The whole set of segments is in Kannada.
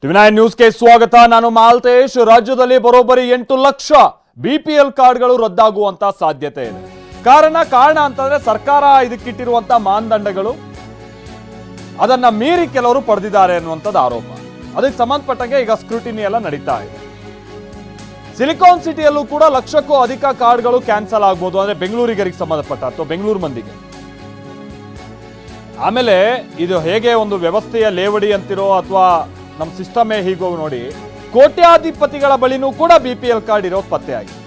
ಟಿವಿ9 ನ್ಯೂಸ್ಗೆ ಸ್ವಾಗತ. ನಾನು ಮಾಲ್ತೇಶ್. ರಾಜ್ಯದಲ್ಲಿ ಬರೋಬ್ಬರಿ 8 ಲಕ್ಷ ಬಿಪಿಎಲ್ ಕಾರ್ಡ್ಗಳು ರದ್ದಾಗುವಂತ ಸಾಧ್ಯತೆ ಇದೆ. ಕಾರಣ ಅಂತಂದ್ರೆ ಸರ್ಕಾರ ಇದಕ್ಕಿಟ್ಟಿರುವಂತ ಮಾನದಂಡಗಳು ಅದನ್ನ ಮೀರಿ ಕೆಲವರು ಪಡೆದಿದ್ದಾರೆ ಅನ್ನುವಂಥದ್ದು ಆರೋಪ. ಅದಕ್ಕೆ ಸಂಬಂಧಪಟ್ಟಂಗೆ ಈಗ ಸ್ಕ್ರೂಟಿನಿ ಎಲ್ಲ ನಡೀತಾ ಇದೆ. ಸಿಲಿಕಾನ್ ಸಿಟಿಯಲ್ಲೂ ಕೂಡ ಲಕ್ಷಕ್ಕೂ ಅಧಿಕ ಕಾರ್ಡ್ಗಳು ಕ್ಯಾನ್ಸಲ್ ಆಗ್ಬೋದು, ಅಂದ್ರೆ ಬೆಂಗಳೂರಿಗರಿಗೆ ಸಂಬಂಧಪಟ್ಟ ಅಥವಾ ಬೆಂಗಳೂರು ಮಂದಿಗೆ. ಆಮೇಲೆ ಇದು ಹೇಗೆ ಒಂದು ವ್ಯವಸ್ಥೆಯ ಲೇವಡಿ ಅಂತಿರೋ ಅಥವಾ ನಮ್ಮ ಸಿಸ್ಟಮೇ ಹೀಗೋ ನೋಡಿ, ಕೋಟ್ಯಾಧಿಪತಿಗಳ ಬಳಿನೂ ಕೂಡ ಬಿಪಿಎಲ್ ಕಾರ್ಡ್ ಇರೋದು ಪತ್ತೆಯಾಗಿದೆ.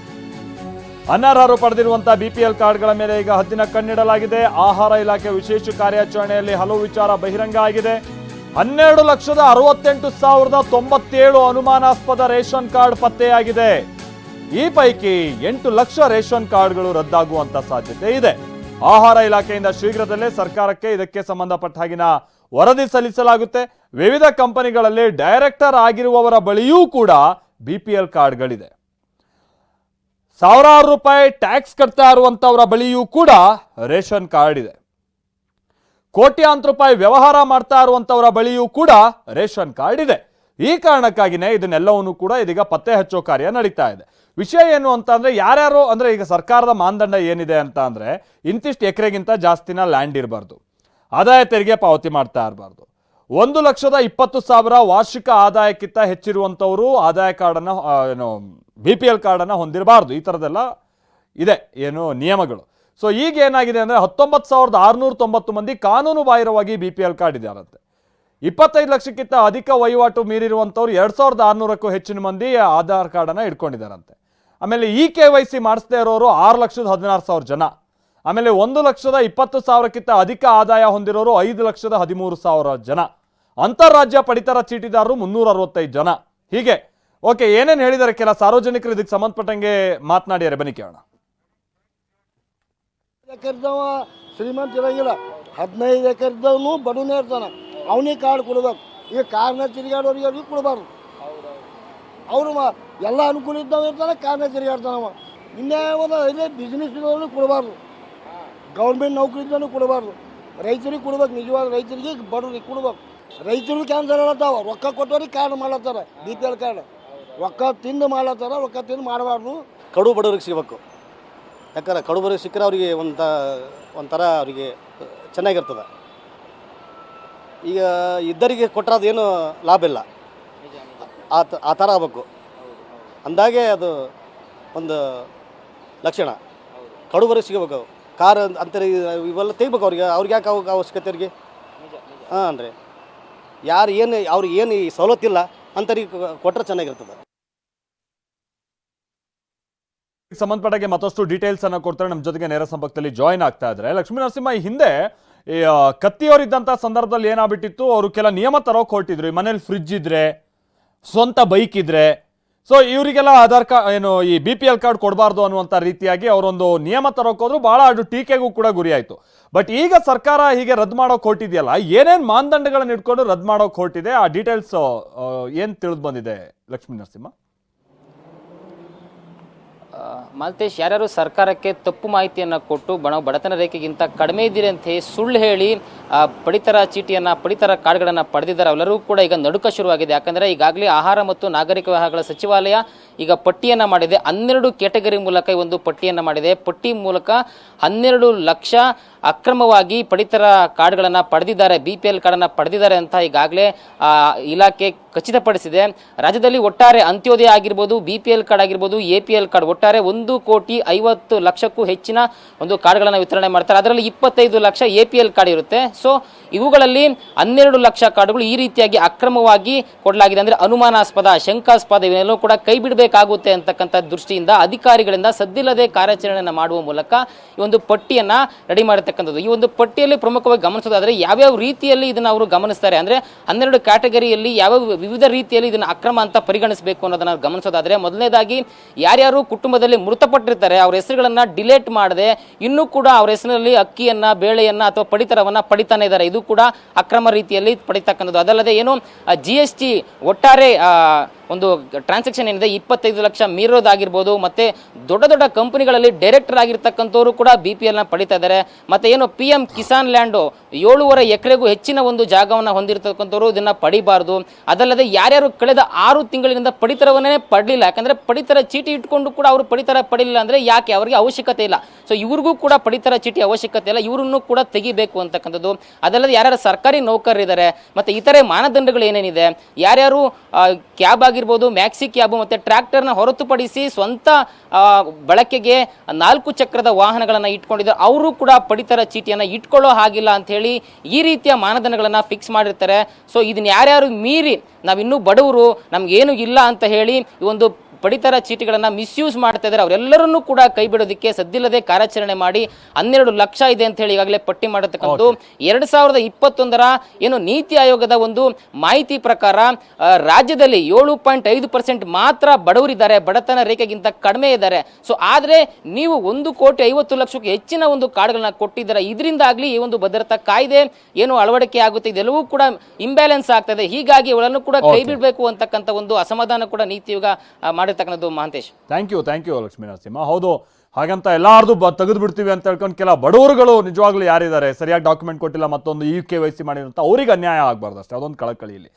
ಅನರ್ಹರು ಪಡೆದಿರುವಂತಹ ಬಿಪಿಎಲ್ ಕಾರ್ಡ್ಗಳ ಮೇಲೆ ಈಗ ಹದ್ದಿನ ಕಣ್ಣಿಡಲಾಗಿದೆ. ಆಹಾರ ಇಲಾಖೆ ವಿಶೇಷ ಕಾರ್ಯಾಚರಣೆಯಲ್ಲಿ ಹಲವು ವಿಚಾರ ಬಹಿರಂಗ ಆಗಿದೆ. 12,68,097 ಅನುಮಾನಾಸ್ಪದ ರೇಷನ್ ಕಾರ್ಡ್ ಪತ್ತೆಯಾಗಿದೆ. ಈ ಪೈಕಿ 8 ಲಕ್ಷ ರೇಷನ್ ಕಾರ್ಡ್ಗಳು ರದ್ದಾಗುವಂತ ಸಾಧ್ಯತೆ ಇದೆ. ಆಹಾರ ಇಲಾಖೆಯಿಂದ ಶೀಘ್ರದಲ್ಲೇ ಸರ್ಕಾರಕ್ಕೆ ಇದಕ್ಕೆ ಸಂಬಂಧಪಟ್ಟ ಹಾಗಿನ ವರದಿ ಸಲ್ಲಿಸಲಾಗುತ್ತೆ. ವಿವಿಧ ಕಂಪನಿಗಳಲ್ಲಿ ಡೈರೆಕ್ಟರ್ ಆಗಿರುವವರ ಬಳಿಯೂ ಕೂಡ ಬಿಪಿಎಲ್ ಕಾರ್ಡ್ಗಳಿದೆ. ಸಾವಿರಾರು ರೂಪಾಯಿ ಟ್ಯಾಕ್ಸ್ ಕಟ್ತಾ ಇರುವಂತವರ ಬಳಿಯೂ ಕೂಡ ರೇಷನ್ ಕಾರ್ಡ್ ಇದೆ. ಕೋಟ್ಯಾಂತರ ರೂಪಾಯಿ ವ್ಯವಹಾರ ಮಾಡ್ತಾ ಇರುವಂತವರ ಬಳಿಯೂ ಕೂಡ ರೇಷನ್ ಕಾರ್ಡ್ ಇದೆ. ಈ ಕಾರಣಕ್ಕಾಗಿನೇ ಇದನ್ನೆಲ್ಲವನ್ನೂ ಕೂಡ ಇದೀಗ ಪತ್ತೆ ಹಚ್ಚೋ ಕಾರ್ಯ ನಡೀತಾ ಇದೆ. ವಿಷಯ ಏನು ಅಂತ ಅಂದ್ರೆ, ಯಾರ್ಯಾರು ಅಂದ್ರೆ ಈಗ ಸರ್ಕಾರದ ಮಾನದಂಡ ಏನಿದೆ ಅಂತ ಅಂದ್ರೆ, ಇಂತಿಷ್ಟು ಎಕರೆಗಿಂತ ಜಾಸ್ತಿನ ಲ್ಯಾಂಡ್ ಇರಬಾರ್ದು, ಆದಾಯ ತೆರಿಗೆ ಪಾವತಿ ಮಾಡ್ತಾ ಇರಬಾರ್ದು, 1,20,000 ವಾರ್ಷಿಕ ಆದಾಯಕ್ಕಿಂತ ಹೆಚ್ಚಿರುವಂತವರು ಆದಾಯ ಕಾರ್ಡನ್ನ ಬಿಪಿಎಲ್ ಕಾರ್ಡನ್ನ ಹೊಂದಿರಬಾರ್ದು. ಈ ಥರದ್ದೆಲ್ಲ ಇದೆ ಏನು ನಿಯಮಗಳು. ಸೊ ಈಗ ಏನಾಗಿದೆ ಅಂದರೆ 19,690 ಮಂದಿ ಕಾನೂನು ಬಾಹಿರವಾಗಿ ಬಿಪಿಎಲ್ ಕಾರ್ಡ್ ಇದೆಯಾರಂತೆ. 25 ಲಕ್ಷಕ್ಕಿಂತ ಅಧಿಕ ವಹಿವಾಟು ಮೀರಿರುವಂಥವ್ರು 2,600ಕ್ಕೂ ಹೆಚ್ಚಿನ ಮಂದಿ ಆಧಾರ್ ಕಾರ್ಡನ್ನು ಇಟ್ಕೊಂಡಿದ್ದಾರಂತೆ. ಆಮೇಲೆ KYC ಮಾಡಿಸದೇ ಇರೋರು 6,16,000 ಜನ. ಆಮೇಲೆ 1,20,000ಕ್ಕಿಂತ ಅಧಿಕ ಆದಾಯ ಹೊಂದಿರೋರು 5,13,000 ಜನ. ಅಂತಾರಾಜ್ಯ ಪಡಿತರ ಚೀಟಿದಾರರು 365 ಜನ. ಹೀಗೆ ಓಕೆ, ಏನೇನು ಹೇಳಿದ್ದಾರೆ ಕೆಲ ಸಾರ್ವಜನಿಕರು ಇದಕ್ಕೆ ಸಂಬಂಧಪಟ್ಟಂಗೆ ಮಾತನಾಡಿದ್ದಾರೆ, ಬನ್ನಿ ಕೇಳೋಣ. ಎಕರೆದವ ಶ್ರೀಮಂತ ಇರಂಗಿಲ್ಲ, 15 ಎಕರೆದವನು ಬಡವನೇ ಇರ್ತಾನೆ, ಅವನಿಗೆ ಕಾರ್ಡ್ ಕೊಡ್ಬೇಕು. ಈಗ ಕಾರ್ನ ತಿರುಗಾಡೋರಿಗೆ ಅವ್ರಿಗೆ ಕೊಡಬಾರ್ದು. ಅವರು ಎಲ್ಲ ಅನುಕೂಲ ಇದ್ದವ ಇರ್ತಾನೆ, ಕಾರ್ನ ತಿರುಗಾಡ್ತಾನವ. ಇನ್ಯಾವ ಇದೇ ಬಿಸ್ನೆಸ್ ಇದ್ದವನು ಕೊಡಬಾರ್ದು, ಗೌರ್ಮೆಂಟ್ ನೌಕರಿ ಇದ್ದವನು ಕೊಡಬಾರ್ದು. ರೈತರಿಗೆ ಕೊಡ್ಬೇಕು, ನಿಜವಾದ ರೈತರಿಗೆ ಬಡವ್ರಿಗೆ ಕೊಡ್ಬೇಕು. ರೈತರು ಕ್ಯಾನ್ಸಲ್ ಮಾಡತ್ತಾವ, ರೊಕ್ಕ ಕೊಟ್ಟವ್ರಿಗೆ ಕಾರ್ಡ್ ಮಾಡ್ಲತ್ತಾರ, ಬಿಪಿಎಲ್ ಕಾರ್ಡ್ ರೊಕ್ಕ ತಿಂದು ಮಾಡ್ಲತ್ತಾರ. ರೊಕ್ಕ ತಿಂದು ಮಾಡಬಾರ್ದು. ಕಡು ಬಡವ್ರಿಗೆ ಸಿಗಬೇಕು. ಯಾಕಂದ್ರೆ ಕಡು ಬಡವ್ರಿಗೆ ಸಿಕ್ಕರೆ ಅವರಿಗೆ ಒಂಥರ ಅವರಿಗೆ ಚೆನ್ನಾಗಿರ್ತದೆ. ಈಗ ಇದ್ದರಿಗೆ ಕೊಟ್ಟರದೇನು ಲಾಭ ಇಲ್ಲ, ಆ ಥರ ಆಗಬೇಕು. ಅಂದಾಗೆ ಅದು ಒಂದು ಲಕ್ಷಣ. ಕಡು ಬಡವ್ರಿಗೆ ಸಿಗಬೇಕು. ಕಾರ್ ಅಂತಾರೆ ಇವೆಲ್ಲ ತೆಗಿಬೇಕು ಅವ್ರಿಗೆ ಯಾಕೆ ಅವಶ್ಯಕತೆ ಅವ್ರಿಗೆ? ಹಾಂ ರೀ, ಯಾರು ಏನು ಅವ್ರಿಗೆ ಏನು ಈ ಸವಲತ್ತಿಲ್ಲ ಅಂಥವ್ರಿಗೆ ಕೊಟ್ಟರೆ ಚೆನ್ನಾಗಿರ್ತದೆ. ಸಂಬಂಧಪಟ್ಟಾಗೆ ಮತ್ತಷ್ಟು ಡೀಟೇಲ್ಸ್ ಅನ್ನ ಕೊಡ್ತಾರೆ. ನಮ್ಮ ಜೊತೆಗೆ ನೇರ ಸಂಪರ್ಕದಲ್ಲಿ ಜಾಯಿನ್ ಆಗ್ತಾ ಇದ್ದಾರೆ ಲಕ್ಷ್ಮೀ ನರಸಿಂಹ. ಈ ಹಿಂದೆ ಕತ್ತಿಯವರಿದ್ದಂಥ ಸಂದರ್ಭದಲ್ಲಿ ಏನಾಗ್ಬಿಟ್ಟಿತ್ತು, ಅವರು ಕೆಲ ನಿಯಮ ತರೋಕೆ ಹೊರಟಿದ್ರು. ಈ ಮನೇಲಿ ಫ್ರಿಡ್ಜ್ ಇದ್ರೆ, ಸ್ವಂತ ಬೈಕ್ ಇದ್ರೆ, ಸೊ ಇವರಿಗೆಲ್ಲ ಆಧಾರ್ ಕಾರ್ಡ್ ಈ ಬಿಪಿಎಲ್ ಕಾರ್ಡ್ ಕೊಡಬಾರ್ದು ಅನ್ನುವಂಥ ರೀತಿಯಾಗಿ ಅವರೊಂದು ನಿಯಮ ತರೋಕೆ ಹೋದ್ರು. ಬಹಳ ಅದು ಟೀಕೆಗೂ ಕೂಡ ಗುರಿ ಆಯಿತು. ಬಟ್ ಈಗ ಸರ್ಕಾರ ಹೀಗೆ ರದ್ದು ಮಾಡೋಕೆ ಹೊರಟಿದೆಯಲ್ಲ, ಏನೇನು ಮಾನದಂಡಗಳನ್ನ ಇಟ್ಕೊಂಡು ರದ್ದು ಮಾಡೋಕೆ ಹೊರಟಿದೆ, ಆ ಡೀಟೇಲ್ಸ್ ಏನು ತಿಳಿದು ಬಂದಿದೆ ಲಕ್ಷ್ಮೀ ನರಸಿಂಹ? ಮಾಲ್ತೇಶ್, ಯಾರ್ಯಾರು ಸರ್ಕಾರಕ್ಕೆ ತಪ್ಪು ಮಾಹಿತಿಯನ್ನು ಕೊಟ್ಟು ಬಡತನ ರೇಖೆಗಿಂತ ಕಡಿಮೆ ಇದ್ದೀರಿ ಅಂತ ಸುಳ್ಳು ಹೇಳಿ ಪಡಿತರ ಚೀಟಿಯನ್ನು ಪಡಿತರ ಕಾರ್ಡ್ಗಳನ್ನು ಪಡೆದಿದ್ದಾರೆ, ಅವರೆಲ್ಲರೂ ಕೂಡ ಈಗ ನಡುಕ ಶುರುವಾಗಿದೆ. ಯಾಕಂದರೆ ಈಗಾಗಲೇ ಆಹಾರ ಮತ್ತು ನಾಗರಿಕ ವ್ಯವಹಾರಗಳ ಸಚಿವಾಲಯ ಈಗ ಪಟ್ಟಿಯನ್ನು ಮಾಡಿದೆ. 12 ಕ್ಯಾಟಗರಿ ಮೂಲಕ ಈ ಒಂದು ಪಟ್ಟಿಯನ್ನು ಮಾಡಿದೆ. ಪಟ್ಟಿ ಮೂಲಕ 12 ಲಕ್ಷ ಅಕ್ರಮವಾಗಿ ಪಡಿತರ ಕಾರ್ಡ್ಗಳನ್ನು ಪಡೆದಿದ್ದಾರೆ, ಬಿಪಿಎಲ್ ಕಾರ್ಡನ್ನು ಪಡೆದಿದ್ದಾರೆ ಅಂತ ಈಗಾಗಲೇ ಇಲಾಖೆ ಖಚಿತಪಡಿಸಿದೆ. ರಾಜ್ಯದಲ್ಲಿ ಒಟ್ಟಾರೆ ಅಂತ್ಯೋದಯ ಆಗಿರ್ಬೋದು, ಬಿಪಿಎಲ್ ಕಾರ್ಡ್ ಆಗಿರ್ಬೋದು, APL ಕಾರ್ಡ್ ಒಟ್ಟಾರೆ 1,50,00,000ಕ್ಕೂ ಹೆಚ್ಚಿನ ಒಂದು ಕಾರ್ಡ್ಗಳನ್ನು ವಿತರಣೆ ಮಾಡ್ತಾರೆ. ಅದರಲ್ಲಿ 25 ಲಕ್ಷ APL ಕಾರ್ಡ್ ಇರುತ್ತೆ. ಸೊ ಇವುಗಳಲ್ಲಿ 12 ಲಕ್ಷ ಕಾರ್ಡ್ಗಳು ಈ ರೀತಿಯಾಗಿ ಅಕ್ರಮವಾಗಿ ಕೊಡಲಾಗಿದೆ. ಅಂದರೆ ಅನುಮಾನಾಸ್ಪದ, ಶಂಕಾಸ್ಪದ ಇವನ್ನೆಲ್ಲೂ ಕೂಡ ಕೈ ಬಿಡಬೇಕಾಗುತ್ತೆ ಅಂತಕ್ಕಂಥ ದೃಷ್ಟಿಯಿಂದ ಅಧಿಕಾರಿಗಳಿಂದ ಸದ್ದಿಲ್ಲದೆ ಕಾರ್ಯಾಚರಣೆಯನ್ನು ಮಾಡುವ ಮೂಲಕ ಈ ಒಂದು ಪಟ್ಟಿಯನ್ನು ರೆಡಿ ಮಾಡಿರ್ತಕ್ಕಂಥದ್ದು. ಈ ಒಂದು ಪಟ್ಟಿಯಲ್ಲಿ ಪ್ರಮುಖವಾಗಿ ಗಮನಿಸೋದಾದರೆ ಯಾವ್ಯಾವ ರೀತಿಯಲ್ಲಿ ಇದನ್ನು ಅವರು ಗಮನಿಸ್ತಾರೆ ಅಂದರೆ 12 ಕ್ಯಾಟಗರಿಯಲ್ಲಿ ಯಾವ್ಯಾವ ವಿವಿಧ ರೀತಿಯಲ್ಲಿ ಇದನ್ನು ಅಕ್ರಮ ಅಂತ ಪರಿಗಣಿಸಬೇಕು ಅನ್ನೋದನ್ನು ಗಮನಿಸೋದಾದರೆ, ಮೊದಲನೇದಾಗಿ ಯಾರ್ಯಾರು ಕುಟುಂಬದಲ್ಲಿ ಮೃತಪಟ್ಟಿರ್ತಾರೆ ಅವ್ರ ಹೆಸರುಗಳನ್ನು ಡಿಲೇಟ್ ಮಾಡದೆ ಇನ್ನೂ ಕೂಡ ಅವ್ರ ಹೆಸರಿನಲ್ಲಿ ಅಕ್ಕಿಯನ್ನ, ಬೇಳೆಯನ್ನ ಅಥವಾ ಪಡಿತರವನ್ನ ಪಡಿತಾನೆ ಇದ್ದಾರೆ. ಇದು ಕೂಡ ಅಕ್ರಮ ರೀತಿಯಲ್ಲಿ ಪಡಿತಕ್ಕಂಥದ್ದು. ಅದಲ್ಲದೆ ಏನು GST ಒಟ್ಟಾರೆ ಒಂದು ಟ್ರಾನ್ಸಾಕ್ಷನ್ ಏನಿದೆ 25 ಲಕ್ಷ ಮೀರೋದಾಗಿರ್ಬೋದು, ಮತ್ತೆ ದೊಡ್ಡ ದೊಡ್ಡ ಕಂಪನಿಗಳಲ್ಲಿ ಡೈರೆಕ್ಟರ್ ಆಗಿರ್ತಕ್ಕಂಥವ್ರು ಕೂಡ BPL ನ ಪಡಿತಾ ಇದ್ದಾರೆ. ಮತ್ತೆ ಏನು PM ಕಿಸಾನ್ ಲ್ಯಾಂಡು 7.5 ಎಕರೆಗೂ ಹೆಚ್ಚಿನ ಒಂದು ಜಾಗವನ್ನು ಹೊಂದಿರತಕ್ಕಂಥವ್ರು ಇದನ್ನ ಪಡಿಬಾರ್ದು. ಅದಲ್ಲದೆ ಯಾರ್ಯಾರು ಕಳೆದ 6 ತಿಂಗಳಿನಿಂದ ಪಡಿತರವನ್ನೇ ಪಡಲಿಲ್ಲ, ಯಾಕಂದ್ರೆ ಪಡಿತರ ಚೀಟಿ ಇಟ್ಕೊಂಡು ಕೂಡ ಅವರು ಪಡಿತರ ಪಡಿಲಿಲ್ಲ ಅಂದ್ರೆ ಯಾಕೆ, ಅವರಿಗೆ ಅವಶ್ಯಕತೆ ಇಲ್ಲ. ಸೊ ಇವ್ರಿಗೂ ಕೂಡ ಪಡಿತರ ಚೀಟಿ ಅವಶ್ಯಕತೆ ಇಲ್ಲ, ಇವರನ್ನು ಕೂಡ ತೆಗಿಬೇಕು ಅಂತಕ್ಕಂಥದ್ದು. ಅದಲ್ಲದೆ ಯಾರ್ಯಾರು ಸರ್ಕಾರಿ ನೌಕರರಿದ್ದಾರೆ ಮತ್ತೆ ಇತರೆ ಮಾನದಂಡಗಳು ಏನೇನಿದೆ, ಯಾರ್ಯಾರು ಕ್ಯಾಬ್ ಆಗಿರ್ಬೋದು, ಮ್ಯಾಕ್ಸಿ ಕ್ಯಾಬ್ ಮತ್ತೆ ಟ್ರ್ಯಾಕ್ಟರ್ನ ಹೊರತುಪಡಿಸಿ ಸ್ವಂತ ಬಳಕೆಗೆ 4 ಚಕ್ರದ ವಾಹನಗಳನ್ನ ಇಟ್ಕೊಂಡಿದ್ದಾರೆ, ಅವರು ಕೂಡ ಪಡಿತರ ಚೀಟಿಯನ್ನ ಇಟ್ಕೊಳ್ಳೋ ಹಾಗಿಲ್ಲ ಅಂತ ಹೇಳಿ ಈ ರೀತಿಯ ಮಾನದಂಡಗಳನ್ನ ಫಿಕ್ಸ್ ಮಾಡಿರ್ತಾರೆ. ಸೊ ಇದನ್ನ ಯಾರ್ಯಾರು ಮೀರಿ ನಾವಿನ್ನೂ ಬಡವರು ನಮ್ಗೇನು ಇಲ್ಲ ಅಂತ ಹೇಳಿ ಈ ಒಂದು ಪಡಿತರ ಚೀಟಿಗಳನ್ನ ಮಿಸ್ಯೂಸ್ ಮಾಡ್ತಾ ಇದ್ದಾರೆ, ಅವರೆಲ್ಲರನ್ನೂ ಕೂಡ ಕೈ ಬಿಡೋದಕ್ಕೆ ಸದ್ದಿಲ್ಲದೆ ಕಾರ್ಯಾಚರಣೆ ಮಾಡಿ 12 ಲಕ್ಷ ಇದೆ ಅಂತ ಹೇಳಿ ಈಗಾಗಲೇ ಪಟ್ಟಿ ಮಾಡಿರ್ತಕ್ಕಂಥದ್ದು. 2021ರ ಏನು ನೀತಿ ಆಯೋಗದ ಒಂದು ಮಾಹಿತಿ ಪ್ರಕಾರ ರಾಜ್ಯದಲ್ಲಿ 7.5% ಮಾತ್ರ ಬಡವರಿದ್ದಾರೆ, ಬಡತನ ರೇಖೆಗಿಂತ ಕಡಿಮೆ ಇದ್ದಾರೆ. ಸೊ ಆದ್ರೆ ನೀವು 1,50,00,000ಕ್ಕೆ ಹೆಚ್ಚಿನ ಒಂದು ಕಾರ್ಡ್ಗಳನ್ನ ಕೊಟ್ಟಿದ್ದಾರೆ. ಇದರಿಂದಾಗ್ಲಿ ಈ ಒಂದು ಭದ್ರತಾ ಕಾಯ್ದೆ ಏನು ಅಳವಡಿಕೆ ಆಗುತ್ತೆ ಇದೆಲ್ಲವೂ ಕೂಡ ಇಂಬ್ಯಾಲೆನ್ಸ್ ಆಗ್ತದೆ. ಹೀಗಾಗಿ ಅವಳನ್ನು ಕೂಡ ಕೈ ಬಿಡಬೇಕು ಅಂತಕ್ಕಂಥ ಒಂದು ಅಸಮಾಧಾನ ಕೂಡ ನೀತಿ ಆಯೋಗ ಮಾಡಿರ್ತಕ್ಕಂಥದ್ದು. Mahantesh, thank you Lakshmi Narasimha. ಹೌದು, ಹಾಗಂತ ಎಲ್ಲಾರ್ದು ತೆಗೆದು ಬಿಡ್ತೀವಿ ಅಂತ ಹೇಳ್ಕೊಂಡು ಕೆಲ ಬಡವರುಗಳು ನಿಜವಾಗ್ಲೂ ಯಾರಿದ್ದಾರೆ, ಸರಿಯಾಗಿ ಡಾಕ್ಯುಮೆಂಟ್ ಕೊಟ್ಟಿಲ್ಲ, ಮತ್ತೊಂದು KYC ಮಾಡಿರಂತ ಅವ್ರಿಗೆ ಅನ್ಯಾಯ ಆಗಬಾರ್ದು ಅಷ್ಟೇ, ಅದೊಂದು ಕಳಕಳಿ ಇಲ್ಲಿ.